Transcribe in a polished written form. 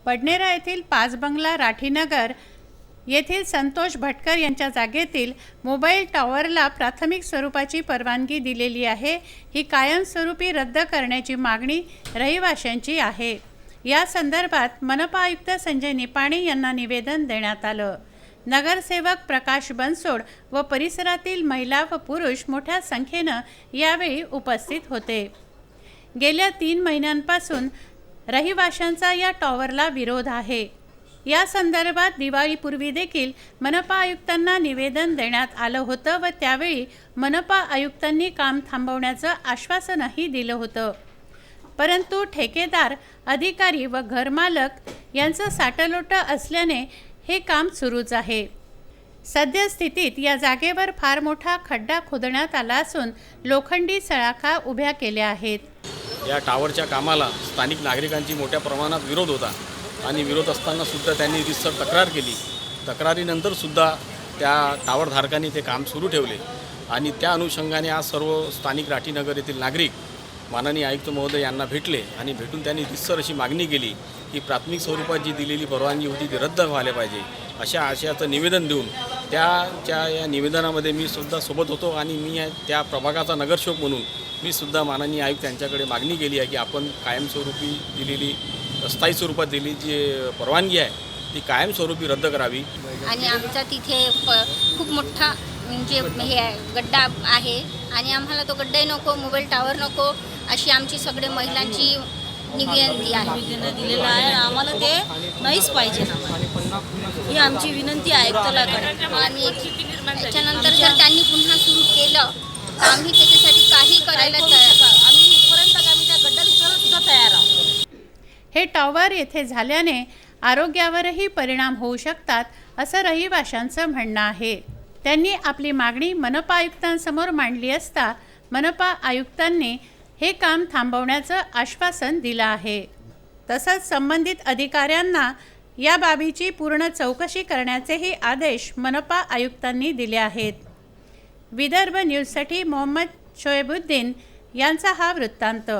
पडनेरा येथील 5 बंगला राठीनगर येथील संतोष भटकर यांच्या जागेतील मोबाईल टॉवरला प्राथमिक स्वरूपाची परवानगी दिलेली आहे। ही कायमस्वरूपी रद्द करण्याची मागणी रहिवाशांची आहे। या संदर्भात मनपा आयुक्त संजय निपाणे यांना निवेदन देण्यात आलं। नगरसेवक प्रकाश बनसोड व परिसरातील महिला व पुरुष मोठ्या संख्येने यावेळी उपस्थित होते। गेल्या 3 महिन्यांपासून रहिवाशांचा या टॉवरला विरोध आहे। या संदर्भात दिवाळीपूर्वी देखील मनपा आयुक्तांना निवेदन देण्यात आलं होतं व त्यावेळी मनपा आयुक्तांनी काम थांबवण्याचं आश्वासनही दिलं होतं, परंतु ठेकेदार, अधिकारी व घरमालक यांचं साटलोटं असल्याने हे काम सुरूच आहे। सद्यस्थितीत या जागेवर फार मोठा खड्डा खोदण्यात आला असून लोखंडी सळाखा उभ्या केल्या आहेत। या टावरच्या कामाला स्थानिक नागरिकांची मोठ्या प्रमाणात विरोध होता आणि विरोध असताना सुद्धा त्यांनी रितसर तक्रार केली। तक्रारीनंतर सुद्धा त्या टावर धारकांनी ते काम सुरू ठेवले आणि त्या अनुषंगाने आज सर्व स्थानिक राठीनगर येथील नागरिक माननीय आयुक्त महोदय यांना भेटले आणि भेटून त्यांनी रितसर अशी मागणी केली की प्राथमिक स्वरूपात जी दिलेली परवानगी होती ती रद्द व्हायला पाहिजे, अशा आशयाचं निवेदन देऊन या निवेदनामध्ये मी सुद्धा सोबत होतो आणि मी त्या प्रभागाचा नगरसेवक म्हणून मी सुद्धा माननीय आयुक्त यांच्याकडे मागणी केली आहे की आपण कायमस्वरूपी दिलेली स्थायी स्वरूपात दिलेली जी परवानगी आहे ती कायमस्वरूपी रद्द करावी। आणि आमचा तिथे खूप मोठा म्हणजे हे गड्डा आहे आणि आम्हाला तो गड्डाही नको, मोबाईल टावर नको, अशी आमची सगळे महिलांची विनंती आहे। निवेदन दिलेलं आहे, आम्हाला ते नाहीच पाहिजे ना, ही आमची विनंती आहे आयुक्तालयाकडे। आणि त्याच्यानंतर जर त्यांनी पुन्हा सुरू केलं तर आम्ही त्याच्यासाठी काही करायला तयार आहोत। आम्ही इथपर्यंत आम्ही त्या गड्ड्यात उतरायला सुद्धा तयार आहोत। हे टॉवर येथे झाल्याने आरोग्यावरही परिणाम होऊ शकतात असं रहिवाशांचं म्हणणं आहे। त्यांनी आपली मागणी मनपा आयुक्तांसमोर मांडली असता मनपा आयुक्तांनी हे काम थांबवण्याचं आश्वासन दिलं आहे। तसंच संबंधित अधिकाऱ्यांना या बाबीची पूर्ण चौकशी करण्याचेही आदेश मनपा आयुक्तांनी दिले आहेत। विदर्भ न्यूजसाठी मोहम्मद शोएबुद्दीन यांचा हा वृत्तांत।